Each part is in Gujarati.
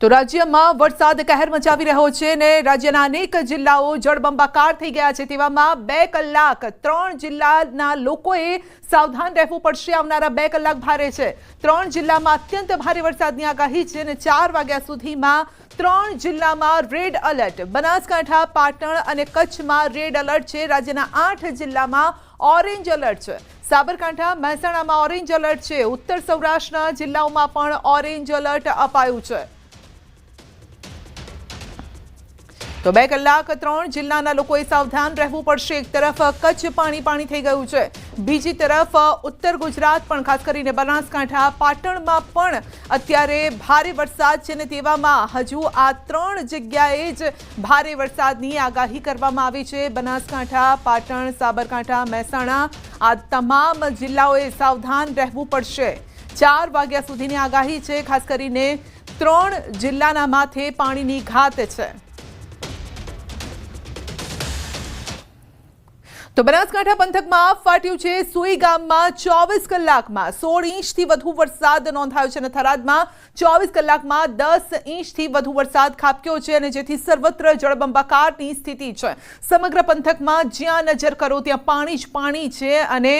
તો રાજ્યમાં વરસાદ કહેર મચાવી રહ્યો છે ને રાજ્યના અનેક જિલ્લાઓ જળબંબાકાર થઈ ગયા છે। તેવામાં 2 કલાક 3 જિલ્લાના લોકોએ સાવધાન રહેવું પડશે। આવનારા 2 કલાક ભારે છે। 3 જિલ્લામાં અત્યંત ભારે વરસાદની આગાહી છે અને 4 વાગ્યા સુધીમાં 3 જિલ્લામાં રેડ એલર્ટ। બનાસકાંઠા, પાટણ અને કચ્છમાં રેડ એલર્ટ છે। રાજ્યના 8 જિલ્લામાં ઓરેન્જ એલર્ટ છે। સાબરકાંઠા, મહેસાણામાં ઓરેન્જ એલર્ટ છે। ઉત્તર સૌરાષ્ટ્રના જિલ્લાઓમાં પણ ઓરેન્જ એલર્ટ અપાયું છે। તો 2 કલાક 3 જિલ્લાના લોકોએ સાવધાન રહેવું પડશે। એક તરફ કચ્છ પાણી થઈ ગયું છે, બીજી તરફ ઉત્તર ગુજરાત પણ ખાસ કરીને બનાસકાંઠા, પાટણમાં પણ અત્યારે ભારે વરસાદ છે ને તેવામાં હજુ આ 3 જગ્યાએ જ ભારે વરસાદની આગાહી કરવામાં આવી છે। બનાસકાંઠા, પાટણ, સાબરકાંઠા, મહેસાણા આ તમામ જિલ્લાઓએ સાવધાન રહેવું પડશે। 4 વાગ્યા સુધીની આગાહી છે। ખાસ કરીને 3 જિલ્લાના માથે પાણીની ઘાત છે। તો બનાસકાંઠા પંથકમાં ફાટ્યું છે। સુઈ ગામમાં 24 કલાકમાં 16 ઇંચથી વધુ વરસાદ નોંધાયો છે અને થરાદમાં 24 કલાકમાં 10 ઇંચથી વધુ વરસાદ ખાબક્યો છે અને જેથી સર્વત્ર જળબંબાકારની સ્થિતિ છે। સમગ્ર પંથકમાં જ્યાં નજર કરો ત્યાં પાણી જ પાણી છે અને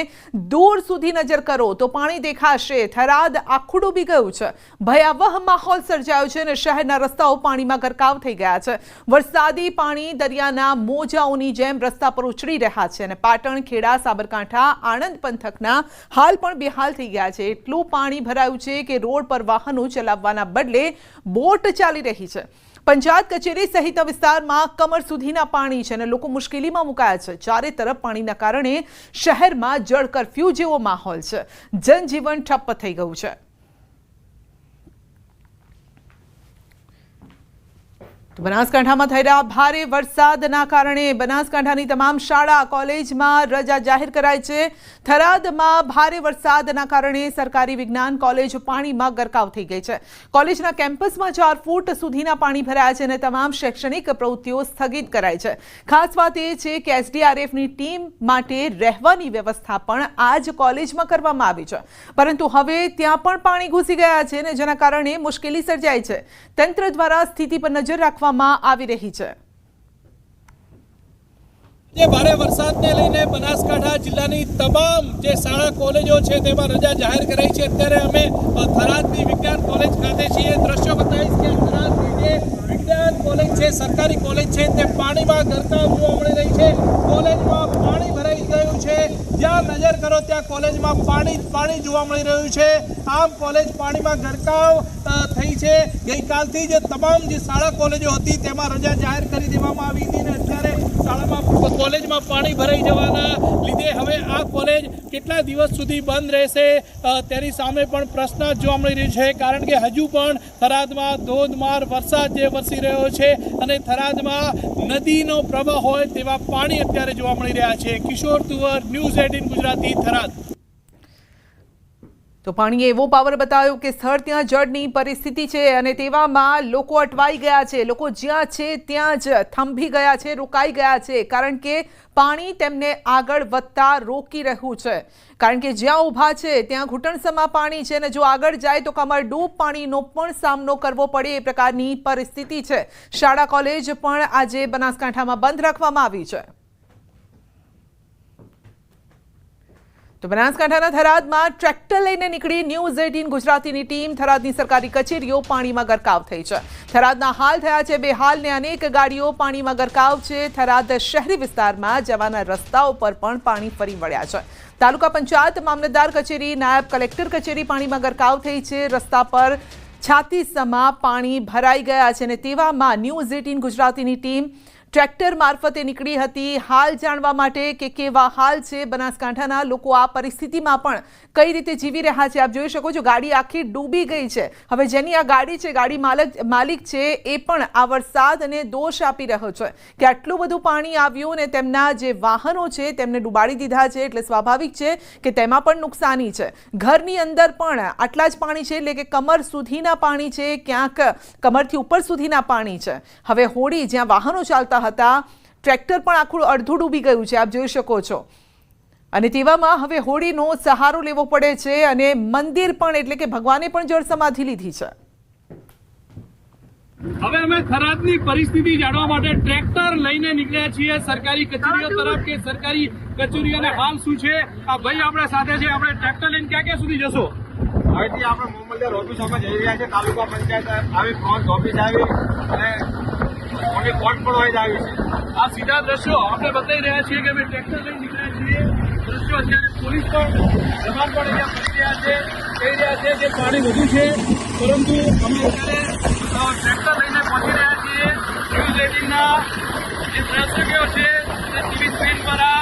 દૂર સુધી નજર કરો તો પાણી દેખાશે। થરાદ આખું ડૂબી ગયું છે। ભયાવહ માહોલ સર્જાયો છે અને શહેરના રસ્તાઓ પાણીમાં ગરકાવ થઈ ગયા છે। વરસાદી પાણી દરિયાના મોજાઓની જેમ રસ્તા પર ઉછળી રહ્યા છે અને પાટણ, ખેડા, સાબરકાંઠા, આણંદ પંથકના હાલ પણ બેહાલ થઈ ગયા છે। એટલું પાણી ભરાયું છે કે રોડ પર વાહનો ચલાવવાના બદલે બોટ ચાલી રહી છે। પંચાયત કચેરી સહિત વિસ્તારમાં કમર સુધીના પાણી છે અને લોકો મુશ્કેલીમાં મુકાયા છે। ચારે તરફ પાણીના કારણે શહેરમાં જળ કર્ફ્યુ જેવો માહોલ છે। જનજીવન ઠપ્પ થઈ ગયું છે। બનાસકાંઠામાં થઈ રહ્યા ભારે વરસાદના કારણે બનાસકાંઠાની તમામ શાળા કોલેજમાં રજા જાહેર કરાઈ છે। થરાદમાં ભારે વરસાદના કારણે સરકારી વિજ્ઞાન કોલેજ પાણીમાં ગરકાવ થઈ ગઈ છે। કોલેજના કેમ્પસમાં 4 ફૂટ સુધીના પાણી ભરાયા છે અને તમામ શૈક્ષણિક પ્રવૃત્તિઓ સ્થગિત કરાઈ છે। ખાસ વાત એ છે કે એસડીઆરએફની ટીમ માટે રહેવાની વ્યવસ્થા પણ આ જ કોલેજમાં કરવામાં આવી છે, પરંતુ હવે ત્યાં પણ પાણી ઘૂસી ગયા છે અને જેના કારણે મુશ્કેલી સર્જાઈ છે। તંત્ર દ્વારા સ્થિતિ પર નજર રાખવામાં આવી રહી છે। જે ભારે વરસાદને લઈને બનાસકાંઠા જિલ્લાની તમામ જે શાળા કોલેજો છે તેમાં રજા જાહેર કરાઈ છે। અત્યારે અમે થરાદની વિજ્ઞાન કોલેજ ખાતે છીએ। દ્રશ્યો બતાવીશ કે થરાદની જે વિજ્ઞાન કોલેજ છે, સરકારી કોલેજ છે, તે પાણીમાં ગરકાવ જોવા મળી રહી છે। કોલેજમાં પાણી ભરાઈ ગયું છે। જ્યાં નજર કરો ત્યાં કોલેજમાં પાણી જોવા મળી રહ્યું છે। આમ કોલેજ પાણીમાં ગરકાવ થઈ છે। ગઈકાલથી જ તમામ જે શાળા કોલેજો હતી તેમાં રજા જાહેર કરી દેવામાં આવી હતી અને અત્યારે શાળામાં કોલેજમાં પાણી ભરાઈ જવાના લીધે હવે આ કોલેજ કેટલા દિવસ સુધી બંધ રહેશે તેની સામે પણ પ્રશ્ન જોવા મળી રહ્યો છે। કારણ કે હજુ પણ થરાદમાં ધોધમાર વરસાદ જે વરસી રહ્યો છે અને થરાદમાં નદીનો પ્રવાહ હોય તેવા પાણી અત્યારે જોવા મળી રહ્યા છે। કિશોર તુવર, ન્યૂઝ 18 ગુજરાતી, થરાદ। તો પાણીએ એવો પાવર બતાવ્યો કે સ્થળ ત્યાં જળની પરિસ્થિતિ છે અને તેવામાં લોકો અટવાઈ ગયા છે। લોકો જ્યાં છે ત્યાં જ થંભી ગયા છે, રોકાઈ ગયા છે, કારણ કે પાણી તેમને આગળ વધતા રોકી રહ્યું છે। કારણ કે જ્યાં ઊભા છે ત્યાં ઘૂંટણસમાં પાણી છે અને જો આગળ જાય તો કમરડૂબ પાણીનો પણ સામનો કરવો પડે એ પ્રકારની પરિસ્થિતિ છે। શાળા કોલેજ પણ આજે બનાસકાંઠામાં બંધ રાખવામાં આવી છે। તો બનાસકાંઠાના થરાદમાં ટ્રેક્ટર લઈને નીકળી ન્યૂઝ 18 ગુજરાતીની ટીમ। થરાદની સરકારી કચેરીઓ પાણીમાં ગરકાવ થઈ છે। થરાદના હાલ થયા છે બેહાલ ને અનેક ગાડીઓ પાણીમાં ગરકાવ છે। થરાદ શહેરી વિસ્તારમાં જવાના રસ્તાઓ પર પણ પાણી ફરી વળ્યા છે। તાલુકા પંચાયત, મામલતદાર કચેરી, નાયબ કલેક્ટર કચેરી પાણીમાં ગરકાવ થઈ છે। રસ્તા પર છાતીસમાં પાણી ભરાઈ ગયા છે અને તેવામાં ન્યૂઝ 18 ગુજરાતીની ટીમ ટ્રેક્ટર મારફતે નીકળી હતી હાલ જાણવા માટે કે કેવા હાલ છે બનાસકાંઠાના લોકો આ પરિસ્થિતિમાં પણ કઈ રીતે જીવી રહ્યા છે। આપ જોઈ શકો છો ગાડી આખી ડૂબી ગઈ છે। હવે જેની આ ગાડી છે, ગાડી માલિક છે, એ પણ આ વરસાદને દોષ આપી રહ્યો છે કે આટલું બધું પાણી આવ્યું ને તેમના જે વાહનો છે તેમને ડૂબાડી દીધા છે, એટલે સ્વાભાવિક છે કે તેમાં પણ નુકસાની છે। ઘરની અંદર પણ આટલા જ પાણી છે, એટલે કે કમર સુધીના પાણી છે, ક્યાંક કમરથી ઉપર સુધીના પાણી છે। હવે હોડી જ્યાં વાહનો ચાલતા હતા, ટ્રેક્ટર પણ આખું અડધું ડૂબી ગયું છે, આપ જોઈ શકો છો। અને તેવામાં હવે હોડીનો સહારો લેવો પડે છે અને મંદિર પણ એટલે કે ભગવાને પણ જળ સમાધિ લીધી છે। હવે અમે થરાદની પરિસ્થિતિ જાણવા માટે ટ્રેક્ટર લઈને નીકળ્યા છીએ સરકારી કચેરીઓ તરફ કે સરકારી કચેરીઓના હાલ શું છે. આ ભાઈ આપણા સાથે છે. આપણે ટ્રેક્ટર લઈને ક્યાં સુધી જશો? હવેથી આપણે મોહમ્મદિયાર ઓફિસ અમે જઈ રહ્યા છે. તાલુકા પંચાયત આવી, ફ્રોન્ટ ઓફિસ આવી અને મોટી કોર્ટ પણ હોય આવી છે. આ સીધા દ્રશ્યો આપણે બતાવી રહ્યા છીએ કે અમે ટ્રેક્ટર લઈને નીકળ્યા છીએ. દ્રશ્યો અત્યારે પોલીસ પણ જવાન પણ અહીંયા પહોંચી રહ્યા છે, કહી રહ્યા છે કે પાણી વધુ છે, પરંતુ અમે અત્યારે ટ્રેક્ટર લઈને પહોંચી રહ્યા છીએ. ન્યૂઝ 18ના જે દર્શકો છે તે ટીવી સ્ક્રીન પર આ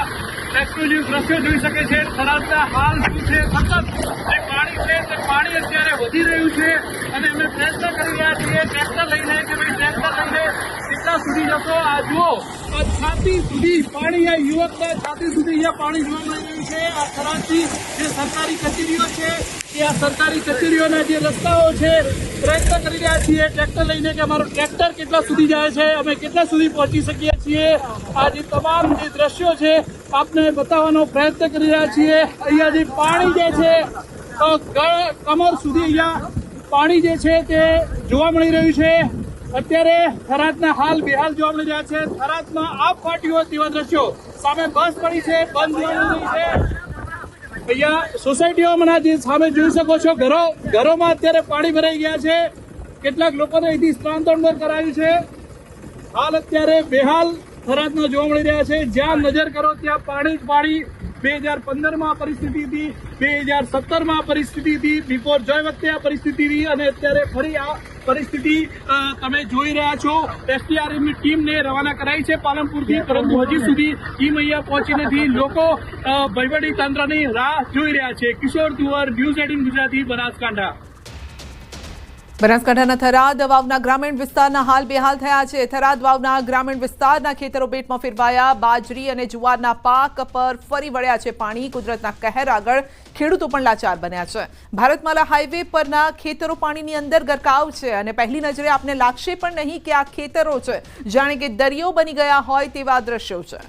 એક્સક્લુઝિવ દ્રશ્યો જોઈ શકે છે. થરાદના હાલ શું છે, સતત જે પાણી છે તે પાણી અત્યારે વધી રહ્યું છે અને અમે પ્રયત્ન કરી રહ્યા છીએ ટ્રેક્ટર લઈને કે ભાઈ ટ્રેક્ટર લઈને કેટલા સુધી જશો. આ જુઓ, આ છાતી સુધી પાણી, આ યુવકના છાતી સુધી અહીંયા પાણી જોવા મળી રહ્યું છે. આ થરાદની જે સરકારી કચેરીઓ છે કે આ સરકારી કચેરીઓના જે રસ્તાઓ છે, પ્રયત્ન કરી રહ્યા છીએ ટ્રેક્ટર લઈને કે અમારું ટ્રેક્ટર કેટલા સુધી જાય છે, અમે કેટલા સુધી પહોંચી શકીએ છીએ. આ જે તમામ જે દ્રશ્યો છે આપને બતાવવાનો પ્રયત્ન કરી રહ્યા છીએ. અહીંયા જે પાણી જે છે કમર સુધી અહીંયા પાણી જે છે તે જોવા મળી રહ્યું છે. અત્યારે થરાદના હાલ બેહાલ જોવા મળી રહ્યા છે. થરાદમાં આપ ફાટ્યું તેવા દ્રશ્યો, સામે બસ પડી છે, બંધ જોવા મળી રહી છે. અહીંયા સોસાયટીઓમાં જે સામે જોઈ શકો છો, ઘરોમાં અત્યારે પાણી ભરાઈ ગયા છે. કેટલાક લોકોને અહીંથી સ્થળાંતર કરાયું છે. હાલ અત્યારે બેહાલ થરાદમાં જોવા મળી રહ્યા છે. જ્યાં નજર કરો ત્યાં પાણી જ પાણી. 2015માં પરિસ્થિતિ હતી, 2017માં પરિસ્થિતિ હતી, બિફોર જોય વખતે આ પરિસ્થિતિ હતી અને અત્યારે ફરી આ પરિસ્થિતિ તમે જોઈ રહ્યા છો. એસડીઆરએફની ટીમને રવાના કરાઈ છે પાલનપુરથી, પરંતુ હજી સુધી ટીમ અહીંયા પહોંચી નથી. લોકો વહીવટી તંત્રની રાહ જોઈ રહ્યા છે. કિશોર તુવર, ન્યૂઝ 18 ગુજરાતી, બનાસકાંઠા. બનાસકાંઠાના થરાદ વાવના ગ્રામીણ વિસ્તારના હાલ બેહાલ થયા છે. થરાદ વાવના ગ્રામીણ વિસ્તારના ખેતરો બેટમાં ફેરવાયા. બાજરી અને જુવારના પાક પર ફરી વળ્યા છે પાણી. કુદરતના કહેર આગળ ખેડૂતો પણ લાચાર બન્યા છે. ભારતમાલા હાઈવે પરના ખેતરો પાણીની અંદર ગરકાવ છે અને પહેલી નજરે આપને લાગશે પણ નહીં કે આ ખેતરો છે જાણે કે દરિયો બની ગયા હોય તેવા દ્રશ્યો છે.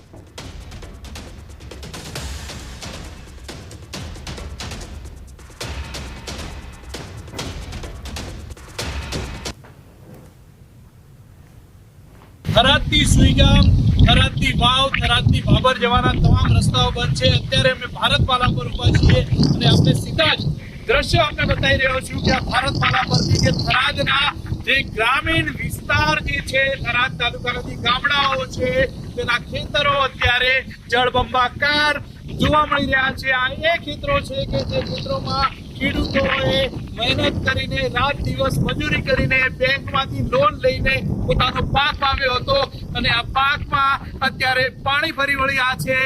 થરાદથી સુઈગામ, થરાદથી વાવ, થરાદથી ભાભર જવાના તમામ રસ્તાઓ બંધ છે. અત્યારે અમે ભારતમાલા પર ઉભા છીએ અને આપણે સીધા જ દ્રશ્ય આપણે બતાવી રહ્યો છું કે આ ભારતમાલા પરથી કે થરાદના જે ગ્રામીણ વિસ્તાર જે છે, થરાદ તાલુકાના ગામડાઓ છે તેના ખેતરો અત્યારે જળબંબાકાર જોવા મળી રહ્યા છે. આ એ ખેતરો છે કે જે ખેતરોમાં ખેડૂતોએ મહેનત કરીને, રાત દિવસ મજૂરી કરીને, બેંકમાંથી લોન લઈને પોતાનો પાક વાવ્યો હતો અને આ પાકમાં અત્યારે પાણી ફરી વળ્યા છે.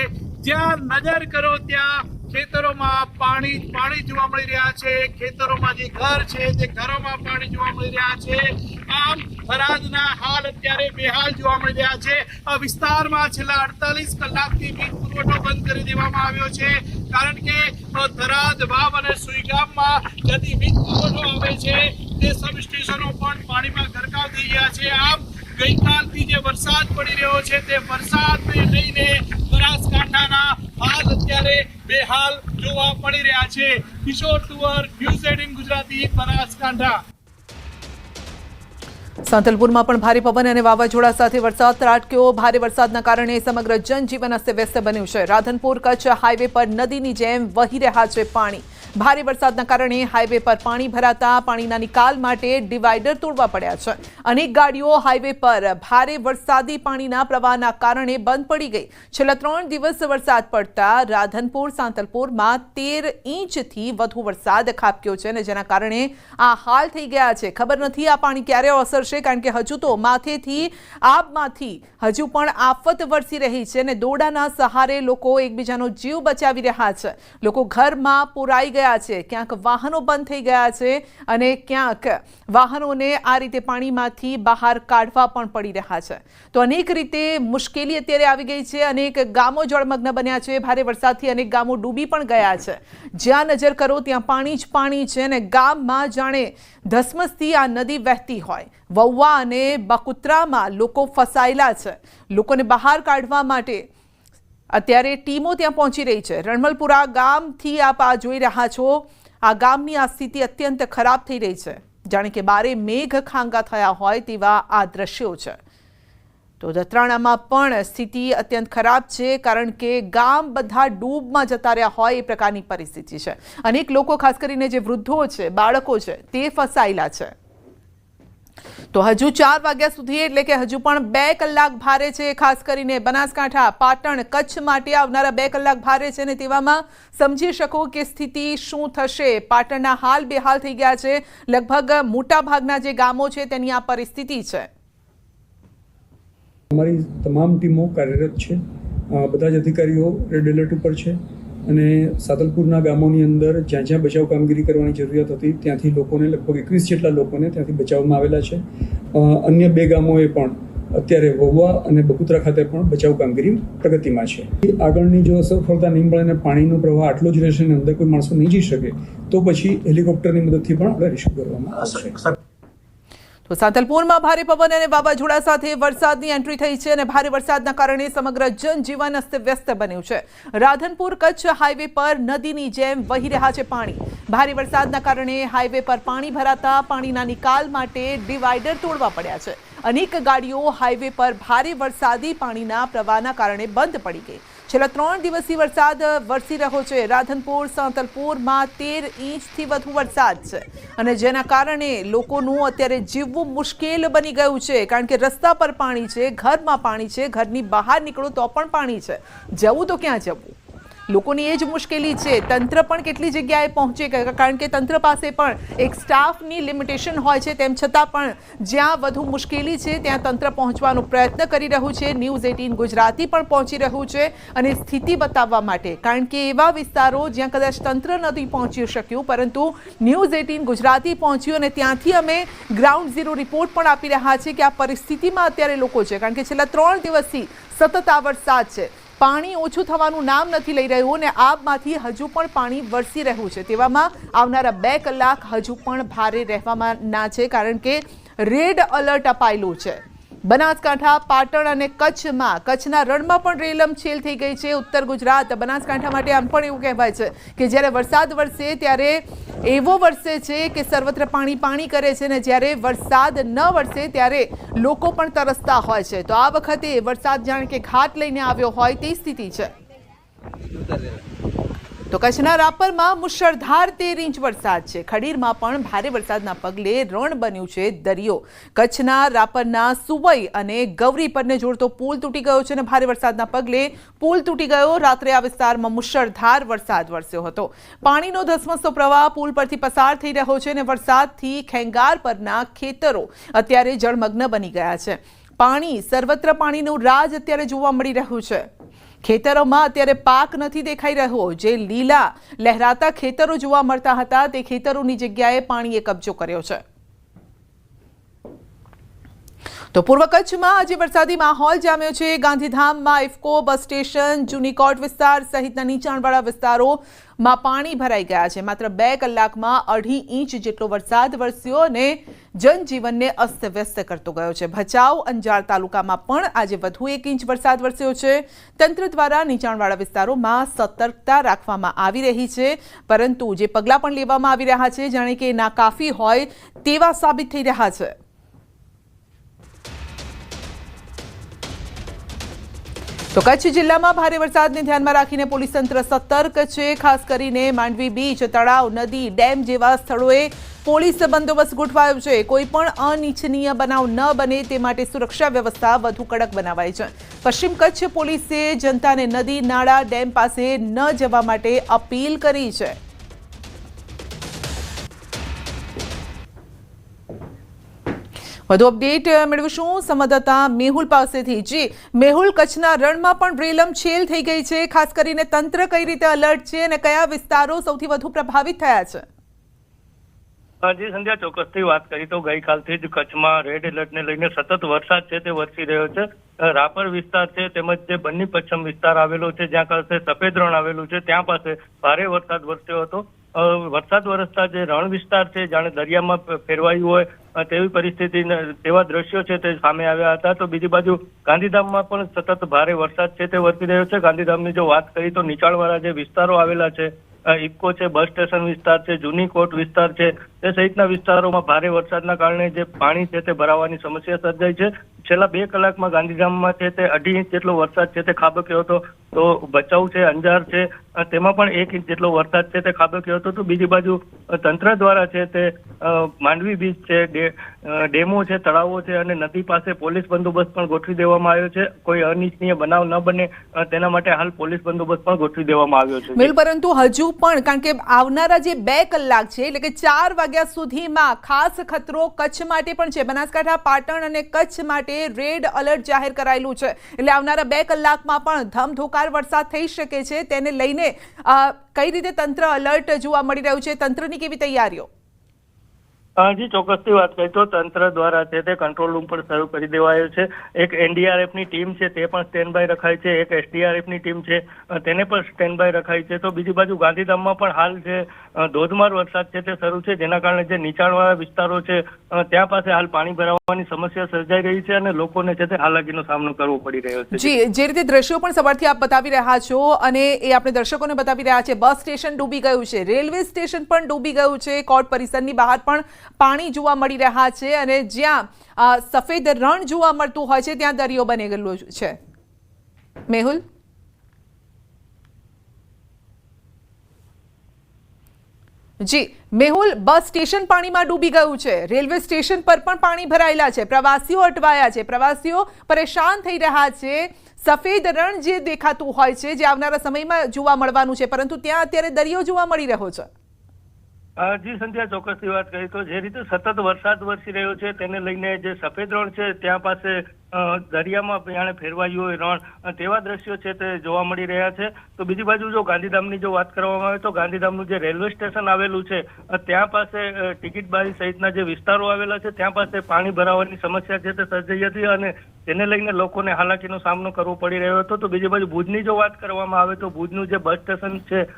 જ્યાં નજર કરો ત્યાં ખેતરોમાં પાણી જોવા મળી રહ્યા છે. ખેતરોમાં જે ઘર છે તે ઘરોમાં પાણી જોવા મળી રહ્યા છે. આમ થરાદના હાલ અત્યારે બેહાલ જોવા મળી રહ્યા છે. આ વિસ્તારમાં છેલ્લા 48 કલાકથી વીજ પુરવઠો બંધ કરી દેવામાં આવ્યો છે, કારણ કે થરાદ, વાવ અને સુઈગામમાં જ્યાંથી વીજ પુરવઠો આવે છે તે સબ સ્ટેશનો પણ પાણીમાં ગરકાવ થઈ ગયા છે. આમ ગઈકાલથી જે વરસાદ પડી રહ્યો છે તે વરસાદને લઈને બનાસકાંઠાના હાલ અત્યારે બેહાલ જોવા મળી રહ્યા છે. કિશોર તુવર, ન્યૂઝ 18 ગુજરાતી, બનાસકાંઠા. સાંતલપુરમાં પણ ભારે પવન અને વાવાઝોડા સાથે વરસાદ ત્રાટક્યો. ભારે વરસાદના કારણે સમગ્ર જનજીવન અસ્તવ્યસ્ત બન્યું છે. રાધનપુર કચ્છ હાઈવે પર નદીની જેમ વહી રહ્યા છે પાણી. ભારે વરસાદના કારણે હાઈવે પર પાણી ભરાતા પાણીના નિકાલ માટે ડિવાઈડર તોડવા પડ્યા છે. અનેક ગાડીઓ હાઈવે પર ભારે વરસાદી પાણીના પ્રવાહના કારણે બંધ પડી ગઈ. છેલ્લા 3 દિવસ વરસાદ પડતા રાધનપુર, સાંતલપુરમાં 13 ઇંચથી વધુ વરસાદ ખાબક્યો છે અને જેના કારણે આ હાલ થઈ ગયા છે. ખબર નથી આ પાણી ક્યારે ઓસરશે, કારણ કે હજુ તો માથેથી આબમાંથી હજુ પણ આફત વરસી રહી છે અને દોરડાના સહારે લોકો એકબીજાનો જીવ બચાવી રહ્યા છે. લોકો ઘરમાં પુરાઈ ગયા છે, ક્યાંક વાહનો બંધ થઈ ગયા છે અને ક્યાંક વાહનોને આ રીતે પાણીમાંથી બહાર કાઢવા પણ પડી રહ્યા છે. તો અનેક રીતે મુશ્કેલી અત્યારે આવી ગઈ છે. અનેક ગામો જળમગ્ન બન્યા છે. ભારે વરસાદથી અનેક ગામો ડૂબી પણ ગયા છે. જ્યાં નજર કરો ત્યાં પાણી જ પાણી છે અને ગામમાં જાણે ધસમસથી આ નદી વહેતી હોય. વૌવા અને બકુત્રામાં લોકો ફસાયેલા છે. લોકોને બહાર કાઢવા માટે અત્યારે ટીમો ત્યાં પહોંચી રહી છે. રણમલપુરા ગામથી આપ આ જોઈ રહ્યા છો. આ ગામની આ સ્થિતિ અત્યંત ખરાબ થઈ રહી છે. જાણે કે બારે મેઘ ખાંગા થયા હોય તેવા આ દ્રશ્યો છે. તો દત્રાણામાં પણ સ્થિતિ અત્યંત ખરાબ છે, કારણ કે ગામ બધા ડૂબમાં જતા રહ્યા હોય એ પ્રકારની પરિસ્થિતિ છે. અનેક લોકો, ખાસ કરીને જે વૃદ્ધો છે, બાળકો છે, તે ફસાયેલા છે. તો હજુ 4 વાગ્યા સુધી, એટલે કે હજુ પણ 2 કલાક ભારે છે. ખાસ કરીને બનાસકાંઠા, પાટણ, કચ્છ માટે આવનારા 2 કલાક ભારે છે, અને તેવામાં સમજી શકો કે સ્થિતિ શું થશે. પાટણના હાલ બેહાલ થઈ ગયા છે. લગભગ મોટા ભાગના જે ગામો છે તેની આ પરિસ્થિતિ છે. અમારી તમામ ટીમો કાર્યરત છે. બધા જ અધિકારીઓ રેડ એલર્ટ ઉપર છે, અને સાતલપુરના ગામોની અંદર જ્યાં જ્યાં બચાવ કામગીરી કરવાની જરૂરિયાત હતી ત્યાંથી લોકોને, લગભગ 21 જેટલા લોકોને ત્યાંથી બચાવવામાં આવેલા છે. અન્ય 2 ગામોએ પણ અત્યારે વહુવા અને બકુતરા ખાતે પણ બચાવ કામગીરી પ્રગતિમાં છે. આગળની જો સફળતા નહીં મળે અને પાણીનો પ્રવાહ આટલો જ રહેશે અને અંદર કોઈ માણસો નહીં જઈ શકે તો પછી હેલિકોપ્ટરની મદદથી પણ આપણે રેસ્ક્યુ કરવામાં આવશે. તો સાંતલપુરમાં ભારે પવન અને વાવાઝોડા સાથે વરસાદની એન્ટ્રી થઈ છે, અને ભારે વરસાદના કારણે સમગ્ર જનજીવન અસ્તવ્યસ્ત બન્યું છે. રાધનપુર કચ્છ હાઈવે પર નદીની જેમ વહી રહ્યા છે પાણી. ભારે વરસાદના કારણે હાઈવે પર પાણી ભરાતા પાણીના નિકાલ માટે ડિવાઈડર તોડવા પડ્યા છે. અનેક ગાડીઓ હાઈવે પર ભારે વરસાદી પાણીના પ્રવાહના કારણે બંધ પડી ગઈ. છેલ્લા 3 દિવસથી વરસાદ વરસી રહ્યો છે. રાધનપુર, સાંતલપુરમાં 13 ઇંચથી વધુ વરસાદ છે, અને જેના કારણે લોકોનું અત્યારે જીવવું મુશ્કેલ બની ગયું છે, કારણ કે રસ્તા પર પાણી છે, ઘરમાં પાણી છે, ઘરની બહાર નીકળો તો પણ પાણી છે. જવું તો ક્યાં જવું? લોકોની એ જ મુશ્કેલી છે. તંત્ર પણ કેટલી જગ્યાએ પહોંચે, કારણ કે તંત્ર પાસે પણ એક સ્ટાફની લિમિટેશન હોય છે. તેમ છતાં પણ જ્યાં વધુ મુશ્કેલી છે ત્યાં તંત્ર પહોંચવાનો પ્રયત્ન કરી રહ્યું છે. ન્યૂઝ 18 ગુજરાતી પણ પહોંચી રહ્યું છે અને સ્થિતિ બતાવવા માટે, કારણ કે એવા વિસ્તારો જ્યાં કદાચ તંત્ર નથી પહોંચી શક્યું, પરંતુ ન્યૂઝ 18 ગુજરાતી પહોંચ્યું, અને ત્યાંથી અમે ગ્રાઉન્ડ ઝીરો રિપોર્ટ પણ આપી રહ્યા છીએ કે આ પરિસ્થિતિમાં અત્યારે લોકો છે, કારણ કે છેલ્લા 3 દિવસથી સતત આ વરસાદ છે. પાણી ઓછું થવાનું નામ નથી લઈ રહ્યું, અને આબમાંથી હજુ પણ પાણી વરસી રહ્યું છે. તેવામાં આવનારા 2 કલાક હજુ પણ ભારે રહેવામાં ના છે, કારણ કે રેડ એલર્ટ અપાયેલું છે. બનાસકાંઠા, પાટણ અને કચ્છમાં, કચ્છના રણમાં પણ રેલમછેલ થઈ ગઈ છે. ઉત્તર ગુજરાત, બનાસકાંઠા માટે આમ પણ એવું કહેવાય છે કે જ્યારે વરસાદ વરસે ત્યારે એવો વરસે છે કે સર્વત્ર પાણી પાણી કરે છે, અને જ્યારે વરસાદ ન વરસે ત્યારે લોકો પણ તરસતા હોય છે. તો આ વખતે વરસાદ જાણે કે ઘાટ લઈને આવ્યો હોય તે સ્થિતિ છે. તો કચ્છના રાપરમાં મુશળધાર 13 ઇંચ વરસાદ છે. ખડીરમાં પણ ભારે વરસાદના પગલે રણ બન્યું છે દરિયો. કચ્છના રાપરના સુવઈ અને ગૌરી પરને જોડતો પુલ તૂટી ગયો છે, અને ભારે વરસાદના પગલે પુલ તૂટી ગયો. રાત્રે આ વિસ્તારમાં મુશળધાર વરસાદ વરસ્યો હતો. પાણીનો ધસમસતો પ્રવાહ પુલ પરથી પસાર થઈ રહ્યો છે, અને વરસાદથી ખેંગાર પરના ખેતરો અત્યારે જળમગ્ન બની ગયા છે. પાણી, સર્વત્ર પાણીનું રાજ અત્યારે જોવા મળી રહ્યું છે. ખેતરોમાં અત્યારે પાક નથી દેખાઈ રહ્યો. જે લીલા લહેરાતા ખેતરો જોવા મળતા હતા તે ખેતરોની જગ્યાએ પાણીએ કબજો કર્યો છે. તો પૂર્વ કચ્છમાં આજે વરસાદી માહોલ જામ્યો છે. ગાંધીધામમાં ઇફકો બસ સ્ટેશન, જૂનીકોટ વિસ્તાર સહિતના નીચાણવાળા વિસ્તારોમાં પાણી ભરાઈ ગયા છે. માત્ર 2 કલાકમાં 2.5 ઇંચ જેટલો વરસાદ વરસ્યો અને જનજીવનને અસ્તવ્યસ્ત કરતો ગયો છે. ભચાઉ, અંજાર તાલુકામાં પણ આજે વધુ 1 ઇંચ વરસાદ વરસ્યો છે. તંત્ર દ્વારા નીચાણવાળા વિસ્તારોમાં સતર્કતા રાખવામાં આવી રહી છે, પરંતુ જે પગલાં પણ લેવામાં આવી રહ્યા છે જાણે કે નાકાફી હોય તેવા સાબિત થઈ રહ્યા છે. તો કચ્છ જિલ્લામાં ભારે વરસાદને ધ્યાનમાં રાખીને પોલીસ તંત્ર સતર્ક છે. ખાસ કરીને માંડવી બીચ, તળાવ, નદી, ડેમ જેવા સ્થળોએ પોલીસ બંદોબસ્ત ગોઠવાયો છે. કોઈ પણ અનિચ્છનીય બનાવ ન બને તે માટે સુરક્ષા વ્યવસ્થા વધુ કડક બનાવાઈ છે. પશ્ચિમ કચ્છ પોલીસે જનતાને નદી, નાળા, ડેમ પાસે ન જવા માટે અપીલ કરી છે. વધુ અપડેટ મેળવીશું સંવાદદાતા મેહુલ પાસેથી. જી મેહુલ, કચ્છના રણમાં પણ રેલમછેલ થઈ ગઈ છે. ખાસ કરીને તંત્ર કઈ રીતે એલર્ટ છે અને કયા વિસ્તારો સૌથી વધુ પ્રભાવિત થયા છે? જી સંધ્યા, ચોક્કસથી વાત કરી તો ગઈકાલથી જ કચ્છમાં રેડ એલર્ટને લઈને સતત વરસાદ છે તે વરસી રહ્યો છે. રાપર વિસ્તાર છે તેમજ જે બન્ની પશ્ચિમ વિસ્તાર આવેલો છે, જ્યાં પાસે સફેદ રણ આવેલું છે, ત્યાં પાસે ભારે વરસાદ વરસ્યો હતો. વરસાદ વરસતા જે રણ વિસ્તાર છે જાણે દરિયામાં ફેરવાયું હોય તેવી પરિસ્થિતિ, તેવા દ્રશ્યો છે તે સામે આવ્યા હતા. તો બીજી બાજુ ગાંધીધામમાં પણ સતત ભારે વરસાદ છે તે વરસી રહ્યો છે. ગાંધીધામની જો વાત કરી તો નીચાણવાળા જે વિસ્તારો આવેલા છે, ઇફકો છે, બસ સ્ટેશન વિસ્તાર છે, જૂની કોટ વિસ્તાર છે, તે સહિતના વિસ્તારોમાં ભારે વરસાદના કારણે જે પાણી છે તે ભરાવાની સમસ્યા સર્જાઈ છે. છેલ્લા 2 કલાકમાં ગાંધીધામમાં છે તે 2.5 ઇંચ જેટલો વરસાદ છે તે ખાબક્યો હતો. તો ભચાઉ છે, અંજાર છે, તેમાં પણ 1 ઇંચ જેટલો વરસાદ છે તે ખાબક્યો હતો. તો બીજી બાજુ તંત્ર દ્વારા છે તે માંડવી બીચ છે, ડેમો છે, તળાવો છે અને નદી પાસે પોલીસ બંદોબસ્ત પણ ગોઠવી દેવામાં આવ્યો છે. કોઈ અનિચ્છનીય બનાવ ન બને તેના માટે હાલ પોલીસ બંદોબસ્ત પણ ગોઠવી દેવામાં આવ્યો છે. બિલ, પરંતુ હજુ પણ કારણ કે આવનારા જે 2 કલાક છે એટલે કે 4 વાગ્યા સુધીમાં ખાસ ખતરો કચ્છ માટે પણ છે. બનાસકાંઠા, પાટણ અને કચ્છ માટે રેડ એલર્ટ જાહેર કરાયેલું છે. એટલે આવનારા 2 કલાકમાં પણ ધમધોકાર વરસાદ થઈ શકે છે. તેને લઈને કઈ રીતે તંત્ર એલર્ટ જોવા મળી રહ્યું છે? તંત્રની કેવી તૈયારીઓ? જી, ચોક્કસથી વાત કરીએ તો તંત્ર દ્વારા છે તે કંટ્રોલ રૂમ પણ શરૂ કરી દેવાયો છે. એક એનડીઆરએફની ટીમ છે તે પણ સ્ટેન્ડ બાય રખાઈ છે. એક એસડીઆરએફની ટીમ છે તેને પણ સ્ટેન્ડ બાય રખાઈ છે. તો બીજી બાજુ ગાંધીધામમાં પણ હાલ છે ધોધમાર વરસાદ છે તે શરૂ છે, જેના કારણે જે નીચાણવાળા વિસ્તારો છે ત્યાં પાસે હાલ પાણી ભરાવાની સમસ્યા સર્જાઈ રહી છે અને લોકોને છે તે હાલાકીનો સામનો કરવો પડી રહ્યો છે. જી, જે રીતે દ્રશ્યો પણ સવારથી આપ બતાવી રહ્યા છો અને એ આપણે દર્શકોને બતાવી રહ્યા છે, બસ સ્ટેશન ડૂબી ગયું છે, રેલવે સ્ટેશન પણ ડૂબી ગયું છે, કોર્ટ પરિસરની બહાર પણ પાણી જોવા મળી રહ્યા છે અને જ્યાં સફેદ રણ જોવા મળતું હોય છે ત્યાં દરિયો બની ગયેલો છે. મેહુલ, જી મેહુલ, બસ સ્ટેશન પાણીમાં ડૂબી ગયું છે, રેલવે સ્ટેશન પર પણ પાણી ભરાયેલા છે, પ્રવાસીઓ અટવાયા છે, પ્રવાસીઓ પરેશાન થઈ રહ્યા છે. સફેદ રણ જે દેખાતું હોય છે જે આવનારા સમયમાં જોવા મળવાનું છે, પરંતુ ત્યાં અત્યારે દરિયો જોવા મળી રહ્યો છે. જી સંધ્યા, ચોક્કસથી વાત કરીએ તો જે રીતે સતત વરસાદ વરસી રહ્યો છે તેને લઈને જે સફેદ રણ છે ત્યાં પાસે દરિયામાં જાણે ફેરવાયું હોય રણ તેવા દ્રશ્યો છે તે જોવા મળી રહ્યા છે. તો બીજી બાજુ જો ગાંધીધામની જો વાત કરવામાં આવે તો ગાંધીધામનું જે રેલવે સ્ટેશન આવેલું છે ત્યાં પાસે ટિકિટ બારી સહિતના જે વિસ્તારો આવેલા છે ત્યાં પાસે પાણી ભરાવાની સમસ્યા છે તે સર્જાઈ હતી અને તેને લઈને લોકોને હાલાકીનો સામનો કરવો પડી રહ્યો હતો. તો બીજી બાજુ ભુજની જો વાત કરવામાં આવે તો ભુજનું જે બસ સ્ટેશન છે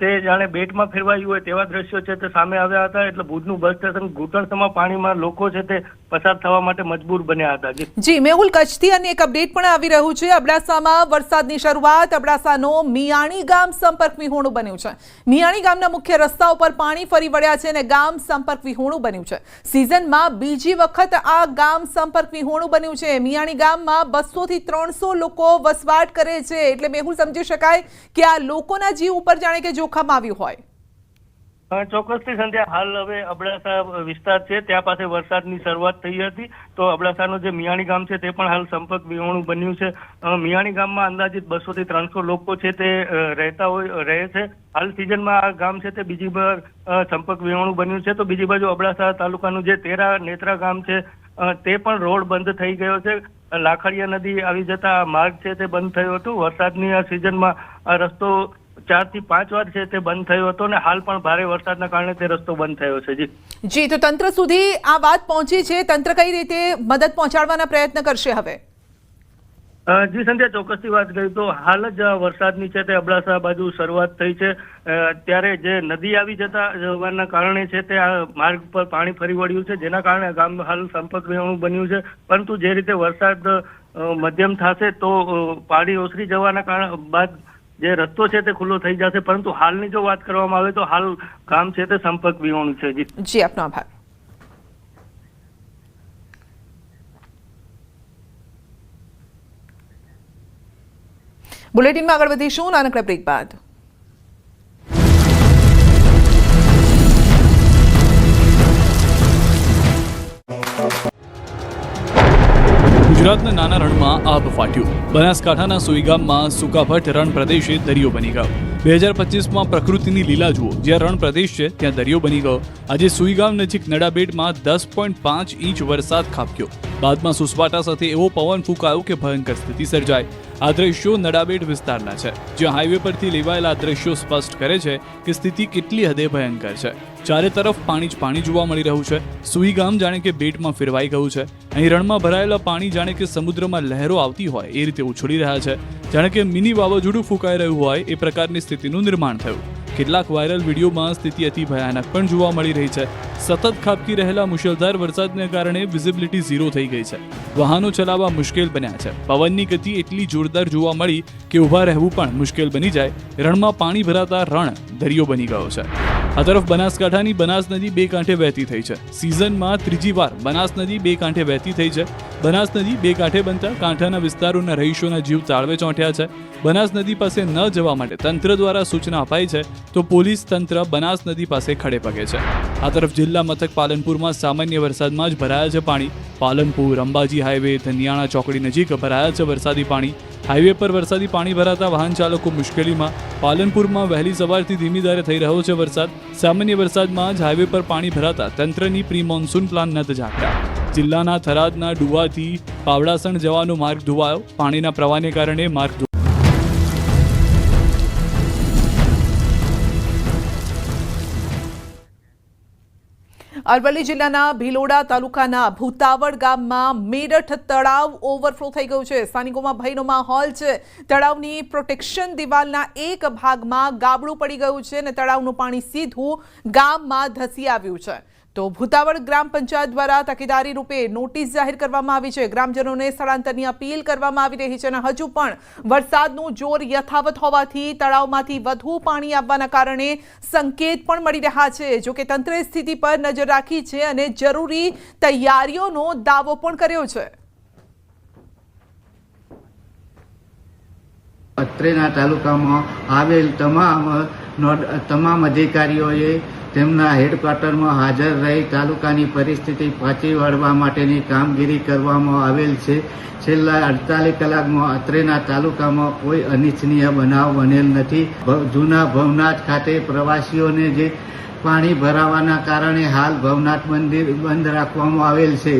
તે જાણે બેટમાં ફેરવાયું હોય તેવા દ્રશ્યો છે તે સામે આવ્યા હતા. એટલે ભુજનું બસ સ્ટેશન ઘૂંટણસમા પાણીમાં લોકો છે તે પસાર થવા માટે મજબૂર બન્યા હતા. જી મેહુલ, કચ્છથી અને એક અપડેટ પણ આવી રહ્યું છે. અબડાસામાં વરસાદની શરૂઆત. અબડાસાનો મિયાણી ગામ સંપર્ક વિહોણું બન્યું છે. મિયાણી ગામના મુખ્ય રસ્તા ઉપર પાણી ફરી વળ્યા છે અને ગામ સંપર્ક વિહોણું બન્યું છે. સિઝનમાં બીજી વખત આ ગામ સંપર્ક વિહોણું બન્યું છે. મિયાણી ગામમાં 200 થી 300 લોકો વસવાટ કરે છે. એટલે મેહુલ, સમજી શકાય કે આ લોકોના જીવ ઉપર જાણે કે જોખમ આવ્યું હોય. ચોક્કસથી સંધ્યા, હાલ હવે અબડાસા વિસ્તાર છે ત્યાં પાસે વરસાદની શરૂઆત થઈ હતી. તો અબડાસાનું જે મિયાણી ગામ છે તે પણ હાલ સંપર્ક વિહોણું બન્યું છે. મિયાણી ગામમાં અંદાજિત 200 થી 300 લોકો છે તે રહે છે. હાલ સિઝનમાં આ ગામ છે તે બીજી વાર સંપર્ક વિહોણું બન્યું છે. તો બીજી બાજુ અબડાસા તાલુકાનું જે તેરા નેત્રા ગામ છે તે પણ રોડ બંધ થઈ ગયો છે. લાખડીયા નદી આવી જતા માર્ગ છે તે બંધ થયો હતો. વરસાદની આ સિઝનમાં આ રસ્તો 4 થી 5 વાર છે તે બંધ થયો હતો અને હાલ પણ ભારે વરસાદના કારણે તે રસ્તો બંધ થયો છે. જી, તો તંત્ર સુધી આ વાત પહોંચી છે. તંત્ર કઈ રીતે મદદ પહોંચાડવાના પ્રયત્ન કરશે હવે? જી સંધ્યા, ચોક્કસથી વાત કરીએ તો હાલ જ વરસાદની છે તે અબડાસા બાજુ શરૂઆત થઈ છે. ત્યારે જે નદી આવી જવાના કારણે છે તે આ માર્ગ પર પાણી ફરી વળ્યું છે, જેના કારણે ગામ હાલ સંપર્ક વિહોણું બન્યું છે. પરંતુ જે રીતે વરસાદ મધ્યમ થશે તો પાણી ઓસરી જવાના કારણે બાદ જે રસ્તો છે તે ખુલ્લો થઈ જશે. પરંતુ હાલની જો વાત કરવામાં આવે તો હાલ ગામ છે તે સંપર્ક વિહોણું છે. જી, આપનો આભાર. બુલેટિનમાં આગળ વધીશું નાનકડા બ્રેક બાદ. ગુજરાતના નાના રણમાં આબ ફાટ્યું. બનાસકાંઠાના સુઈગામમાં સુકાભટ રણ પ્રદેશે દરિયો બની ગયો. 2025માં પ્રકૃતિની લીલા જુઓ. જ્યાં રણ પ્રદેશ છે ત્યાં દરિયો બની ગયો. આજે સુઈગામ નજીક નડાબેટમાં 10.5 ઇંચ વરસાદ ખાબક્યો. બાદમાં સુસવાટા સાથે એવો પવન ફૂંકાયો કે ભયંકર સ્થિતિ સર્જાઈ. આ દ્રશ્યો નડાબેટ વિસ્તારના છે, જ્યાં હાઈવે પરથી લેવાયેલા દ્રશ્યો સ્પષ્ટ કરે છે કે સ્થિતિ કેટલી હદે ભયંકર છે. ચારે તરફ પાણી જ પાણી જોવા મળી રહ્યું છે. સુઈગામ જાણે કે બેટમાં ફેરવાઈ ગયું છે. અહીં રણમાં ભરાયેલા પાણી જાણે કે સમુદ્રમાં લહેરો આવતી હોય એ રીતે ઉછળી રહ્યા છે. જાણે કે મિની વાવાઝોડું ફૂંકાઈ રહ્યું હોય એ પ્રકારની સ્થિતિનું નિર્માણ થયું. કેટલાક વાયરલ વિડીયોમાં સ્થિતિ અતિ ભયાનક પણ જોવા મળી રહી છે. સતત ખાબકી રહેલા મુશળધાર વરસાદને કારણે વિઝિબિલિટી 0 થઈ ગઈ છે. વાહનો ચલાવવા મુશ્કેલ બન્યા છે. પવનની ગતિ એટલી જોરદાર જોવા મળી કે ઊભા રહેવું પણ મુશ્કેલ બની જાય. રણમાં પાણી ભરાતા રણ દરિયો બની ગયો છે. આ તરફ બનાસકાંઠાની બનાસ નદી બે કાંઠે વહેતી થઈ છે. સિઝનમાં ત્રીજી વાર બનાસ નદી બે કાંઠે વહેતી થઈ છે. બનાસ નદી બે કાંઠે બનતા કાંઠાના વિસ્તારોના રહીશોના જીવ તાળવે ચોંટ્યા છે. બનાસ નદી પાસે ન જવા માટે તંત્ર દ્વારા સૂચના અપાઈ છે તો પોલીસ તંત્ર બનાસ નદી પાસે ખડે પગે છે. આ તરફ જિલ્લા મથક પાલનપુરમાં સામાન્ય વરસાદમાં જ ભરાયા છે પાણી. પાલનપુર અંબાજી હાઈવે ધનિયાણા ચોકડી નજીક ભરાયા છે વરસાદી પાણી. હાઈવે પર વરસાદી પાણી ભરાતા વાહન ચાલકો મુશ્કેલીમાં. પાલનપુરમાં વહેલી સવારથી ધીમી ધારે થઈ રહ્યો છે વરસાદ. સામાન્ય વરસાદમાં જ હાઈવે પર પાણી ભરાતા તંત્રની પ્રી મોન્સૂન પ્લાન નથી ઝાંકતા. જિલ્લાના થરાદના ડુવાથી પાવડાસણ જવાનો માર્ગ ધોવાયો. પાણીના પ્રવાહને કારણે માર્ગ અરવલ્લી જિલ્લાના ભિલોડા તાલુકાના ભૂતાવડ ગામમાં મેરઠ તળાવ ઓવરફ્લો થઈ ગયું છે. સ્થાનિકોમાં ભયનો માહોલ છે. તળાવની પ્રોટેક્શન દિવાલના એક ભાગમાં ગાબડું પડી ગયું છે અને તળાવનું પાણી સીધું ગામમાં ધસી આવ્યું છે. તો ભૂતાવડ ગ્રામ પંચાયત દ્વારા તકેદારી રૂપે નોટિસ જાહેર કરવામાં આવી છે. ગ્રામજનોને સ્થળાંતરની અપીલ કરવામાં આવી રહી છે અને હજુ પણ વરસાદનું જોર યથાવત હોવાથી તળાવમાંથી વધુ પાણી આવવાના કારણે સંકેત પણ મળી રહ્યા છે. જો કે તંત્રે સ્થિતિ પર નજર રાખી છે અને જરૂરી તૈયારીઓનો દાવો પણ કર્યો છે. અત્રેના તાલુકામાં આવેલ તમામ અધિકારીઓએ તેમના હેડક્વાર્ટરમાં હાજર રહી તાલુકાની પરિસ્થિતિ પહોંચી વળવા માટેની કામગીરી કરવામાં આવેલ છે. છેલ્લા 48 કલાકમાં અત્રેના તાલુકામાં કોઈ અનિચ્છનીય બનાવ બનેલ નથી. જૂના ભવનાથ ખાતે પ્રવાસીઓને જે પાણી ભરાવાના કારણે હાલ ભવનાથ મંદિર બંધ રાખવામાં આવેલ છે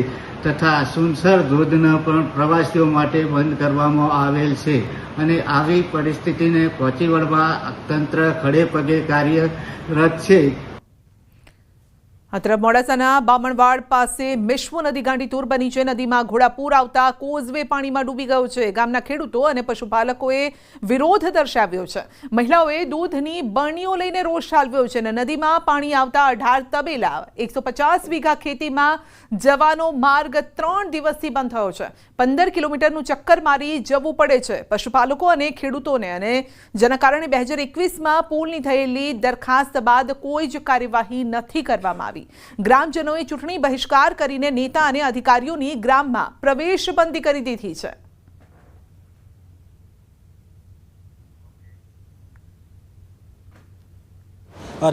તથા સુનસર ધોધને પણ પ્રવાસીઓ માટે બંધ કરવામાં આવેલ છે અને આવી પરિસ્થિતિને પહોંચી વળવા તંત્ર ખડે પગે કાર્યરત છે. અત્રે મોડાસાના બામણવાડ પાસે મિશ્વ નદી ગાંડીતુર બની છે. નદીમાં ઘોડાપૂર આવતા કોઝવે પાણીમાં ડૂબી ગયો છે. ગામના ખેડૂતો અને પશુપાલકોએ વિરોધ દર્શાવ્યો છે. મહિલાઓએ દૂધની બરણીઓ લઈને રોષ ઠાલવ્યો છે અને નદીમાં પાણી આવતા 18 તબેલા 150 વીઘા ખેતીમાં જવાનો માર્ગ 3 દિવસથી બંધ થયો છે. 15 કિલોમીટરનું ચક્કર મારી જવું પડે છે પશુપાલકો અને ખેડૂતોને. અને જેના કારણે 2021માં પુલની થયેલી દરખાસ્ત બાદ કોઈ જ કાર્યવાહી નથી કરવામાં આવી. ગ્રામજનોએ ચૂંટણી બહિષ્કાર કરીને નેતા અને અધિકારીઓની ગ્રામમાં પ્રવેશ બંધી કરી દીધી છે.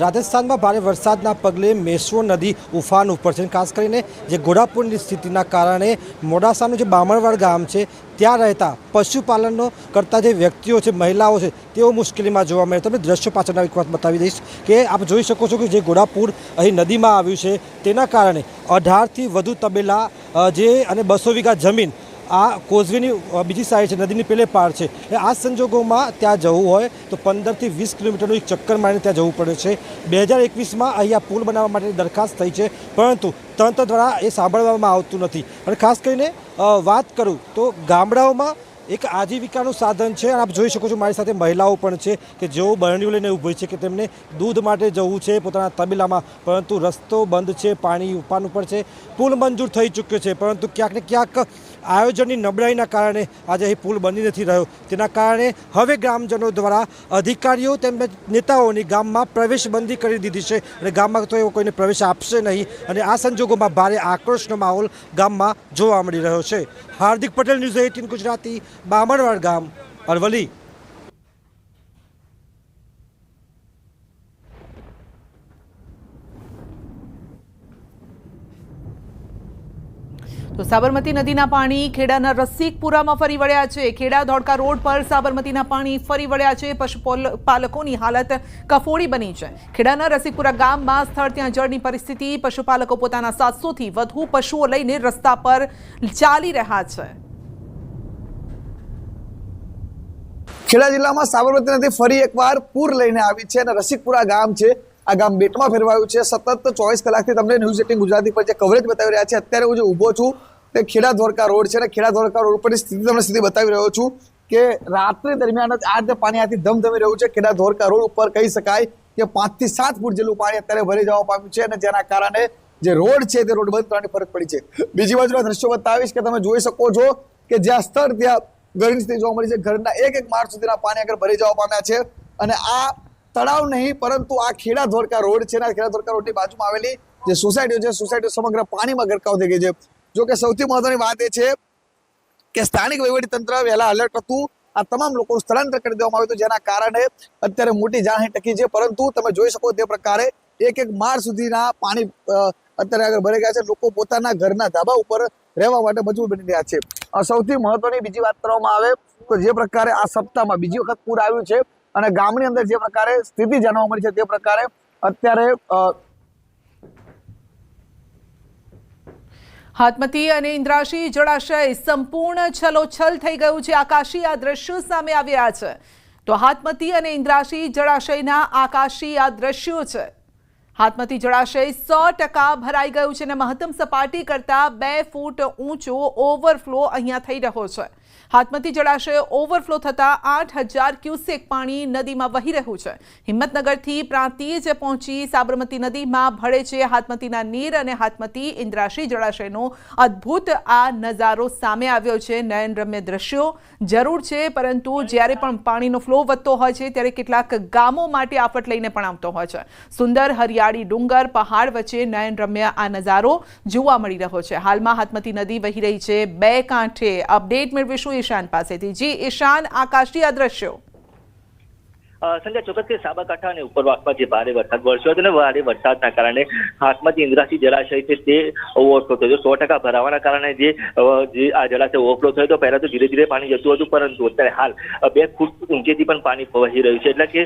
રાજસ્થાનમાં ભારે વરસાદના પગલે મેશ્વો નદી ઉફાન ઉપર છે. ખાસ કરીને જે ઘોડાપૂરની સ્થિતિના કારણે મોડાસાનું જે બામણવાડ ગામ છે ત્યાં રહેતા પશુપાલનનો કરતા જે વ્યક્તિઓ છે, મહિલાઓ છે, તેઓ મુશ્કેલીમાં જોવા મળે. તમને દ્રશ્યો પાછળના એક વાત બતાવી દઈશ કે આપ જોઈ શકો છો કે જે ઘોડાપૂર અહીં નદીમાં આવ્યું છે તેના કારણે 18થી વધુ તબેલા જે અને 200 વીઘા જમીન આ કોઝવેની બીજી સાઈડ છે, નદીની પેલે પાર છે. આ સંજોગોમાં ત્યાં જવું હોય તો 15થી 20 કિલોમીટરનું એક ચક્કર મારીને ત્યાં જવું પડે છે. 2021માં અહીંયા પુલ બનાવવા માટેની દરખાસ્ત થઈ છે પરંતુ તંત્ર દ્વારા એ સાંભળવામાં આવતું નથી. અને ખાસ કરીને વાત કરું તો ગામડાઓમાં એક આજીવિકાનું સાધન છે. આપ જોઈ શકો છો મારી સાથે મહિલાઓ પણ છે કે જેઓ બરણીઓ લઈને ઊભી છે કે તેમને દૂધ માટે જવું છે પોતાના તબેલામાં પરંતુ રસ્તો બંધ છે, પાણી ઉફાન ઉપર છે. પુલ મંજૂર થઈ ચૂક્યો છે પરંતુ ક્યાંક ને ક્યાંક આયોજનની નબળાઈના કારણે આજે અહીં પુલ બની નથી રહ્યો. તેના કારણે હવે ગ્રામજનો દ્વારા અધિકારીઓ તેમજ નેતાઓની ગામમાં પ્રવેશબંધી કરી દીધી છે અને ગામમાં તો એવો કોઈને પ્રવેશ આપશે નહીં. અને આ સંજોગોમાં ભારે આક્રોશનો માહોલ ગામમાં જોવા મળી રહ્યો છે. હાર્દિક પટેલ, ન્યૂઝ 18 ગુજરાતી, બામણવાડ ગામ, અરવલ્લી. તો સાબરમતી નદીના પાણી ખેડાના રસિકપુરામાં ફરી વળ્યા છે. ખેડા ધોળકા રોડ પર સાબરમતીના પાણી ફરી વળ્યા છે. પશુપાલકોની હાલત કફોડી બની છે. ખેડાના રસિકપુરા ગામમાં સ્થળ ત્યાં જળની પરિસ્થિતિ. પશુપાલકો પોતાના 700થી વધુ પશુઓ લઈને રસ્તા પર ચાલી રહ્યા છે. ખેડા જિલ્લામાં સાબરમતી નદી ફરી એકવાર પૂર લઈને આવી છે અને રસિકપુરા ગામ છે આ ગામ બેટમાં ફેરવાયું છે. સતત 24 કલાકથી તમને ન્યૂઝ 18 ગુજરાતી પર જે કવરેજ બતાવી રહ્યા છે. અત્યારે હું જે ઊભો છું તે ખેડા ધોળકા રોડ છે અને ખેડા ધોળકા રોડ પરની સ્થિતિ બતાવી રહ્યો છું કે રાત્રે દરમિયાન જ આ જે પાણી આથી ધમધમી રહ્યું છે. ખેડા ધોળકા રોડ ઉપર કહી શકાય કે 5 થી 7 ફૂટ જેટલું પાણી અત્યારે ભરી જવા પામ્યું છે અને જેના કારણે જે રોડ છે તે રોડ બંધ કરવાની ફરજ પડી છે. બીજી બાજુના દ્રશ્યો બતાવીશ કે તમે જોઈ શકો છો કે જ્યાં સ્થળ ત્યાં ઘરની સ્થિતિ જોવા મળી છે. ઘરના એક માળ સુધીના પાણી આગળ ભરી જવા પામ્યા છે અને આ તળાવ નહીં પરંતુ આ ખેડા ધોળકા રોડ છે ને ખેડા ધોળકા રોડની બાજુમાં આવેલી જે સોસાયટીઓ છે સોસાયટીઓ સમગ્ર પાણીમાં ગરકાવ થઈ ગઈ છે. જો કે સૌથી મહત્વની વાત એ છે કે સ્થાનિક વહીવટીતંત્ર વહેલા એલર્ટ હતું, આ તમામ લોકોનું સ્થળાંતર કરી દેવામાં આવ્યું હતું, જેના કારણે અત્યારે મોટી જાનહાની ટકી છે. પરંતુ તમે જોઈ શકો તે પ્રકારે એક માળ સુધીના પાણી અત્યારે આગળ ભરાઈ ગયા છે. લોકો પોતાના ઘરના ધાબા ઉપર રહેવા માટે મજબૂર બની રહ્યા છે. સૌથી મહત્વની બીજી વાત કરવામાં આવે તો જે પ્રકારે આ સપ્તાહમાં બીજી વખત પૂર આવ્યું છે અને ગામની અંદર જે પ્રકારે સ્થિતિ જાણવા મળી છે તે પ્રકારે અત્યારે હાથમતી અને ઇન્દ્રાશી જળાશય સંપૂર્ણ છલોછલ થઈ ગયું છે. આકાશી આ દ્રશ્યો સામે આવ્યા છે. તો હાથમતી અને ઇન્દ્રાશી જળાશયના આકાશી આ દ્રશ્યો છે. હાથમતી જળાશય 100% ભરાઈ ગયું છે અને મહત્તમ સપાટી કરતા 2 ફૂટ ઊંચો ઓવરફ્લો અહીંયા થઈ રહ્યો છે. હાથમતી જળાશય ઓવરફ્લો થતા 8000 ક્યુસેક પાણી નદીમાં વહી રહ્યું છે. હિંમતનગરથી પ્રાંતિજ પહોંચી સાબરમતી નદીમાં ભળે છે હાથમતીના નીર અને હાથમતી ઇન્દ્રાશી જળાશયનો અદ્ભુત આ નજારો સામે આવ્યો છે. નયનરમ્ય દ્રશ્યો જરૂર છે, પરંતુ જ્યારે પણ પાણીનો ફ્લો વધતો હોય છે ત્યારે કેટલાક ગામો માટે આફત લઈને પણ આવતો હોય છે. સુંદર હરિયાળી ડુંગર પહાડ વચ્ચે નયનરમ્ય આ નજારો જોવા મળી રહ્યો છે. હાલમાં હાથમતી નદી વહી રહી છે 2 કાંઠે. અપડેટ મેળવીશું ઈશાન પાસેથી. જી ઈશાન, આકાશી આ દ્રશ્યો. સંજય, ચોક્કસ સાબરકાંઠા અને ઉપરવાસમાં જે ભારે વરસાદ વરસ્યો હતો ને ભારે વરસાદના કારણે હાથમતી ઇન્દ્રાશી જળાશય છે તે ઓવરફ્લો થયો. 100% ભરાવાના કારણે જે આ જળાશય ઓવરફ્લો થયો તો પહેલા તો ધીરે ધીરે પાણી જતું હતું, પરંતુ અત્યારે હાલ 2 ફૂટ ઊંચેથી પણ પાણી વહી રહ્યું છે. એટલે કે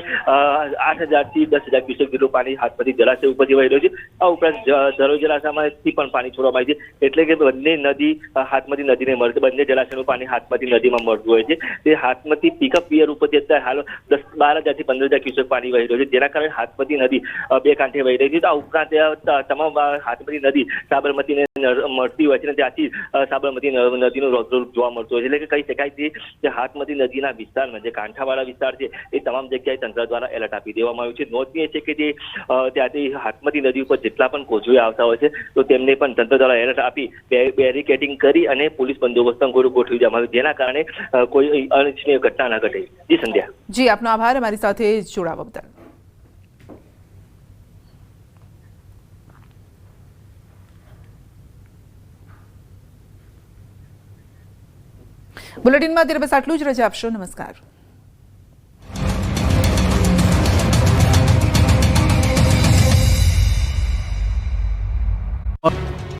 8000 થી 10000 ક્યુસેક જેટલું પાણી હાથમતી જળાશય ઉપરથી વહી રહ્યું છે. આ ઉપરાંત ધરોઈ જળાશયમાંથી પણ પાણી છોડવામાં આવે છે. એટલે કે બંને નદી હાથમતી નદીને મળતી, બંને જળાશયનું પાણી હાથમતી નદીમાં મળતું હોય છે. તે હાથમતી પિકઅપ પિયર ઉપરથી અત્યારે હાલ 12,000 થી 15,000 ક્યુસેક પાણી વહી રહ્યું છે, જેના કારણે હાથમતી નદી 2 કાંઠે વહી રહી છે. આ ઉપરાંત તમામ હાથમતી નદી સાબરમતીને મળતી હોય છે અને ત્યાંથી સાબરમતી નદીનો રૌદ્ર જોવા મળતો હોય છે. એટલે કે કહી શકાય કે હાથમતી નદીના વિસ્તારમાં જે કાંઠાવાળા વિસ્તાર છે એ તમામ જગ્યાએ તંત્ર દ્વારા એલર્ટ આપી દેવામાં આવ્યું છે. નોંધનીય છે કે જે ત્યાંથી હાથમતી નદી ઉપર જેટલા પણ કોઝવે આવતા હોય છે તો તેમને પણ તંત્ર દ્વારા એલર્ટ આપી બેરિકેડિંગ કરી અને પોલીસ બંદોબસ્ત ગોઠવી દેવામાં આવ્યું, જેના કારણે કોઈ અનિચ્છનીય ઘટના ન ઘટે. જી સંધ્યા. જી, આપનો આભાર અમારી સાથે જોડાવા બદલ. બુલેટિનમાં અત્યારે બસ આટલું જ. રજા આપશો. નમસ્કાર.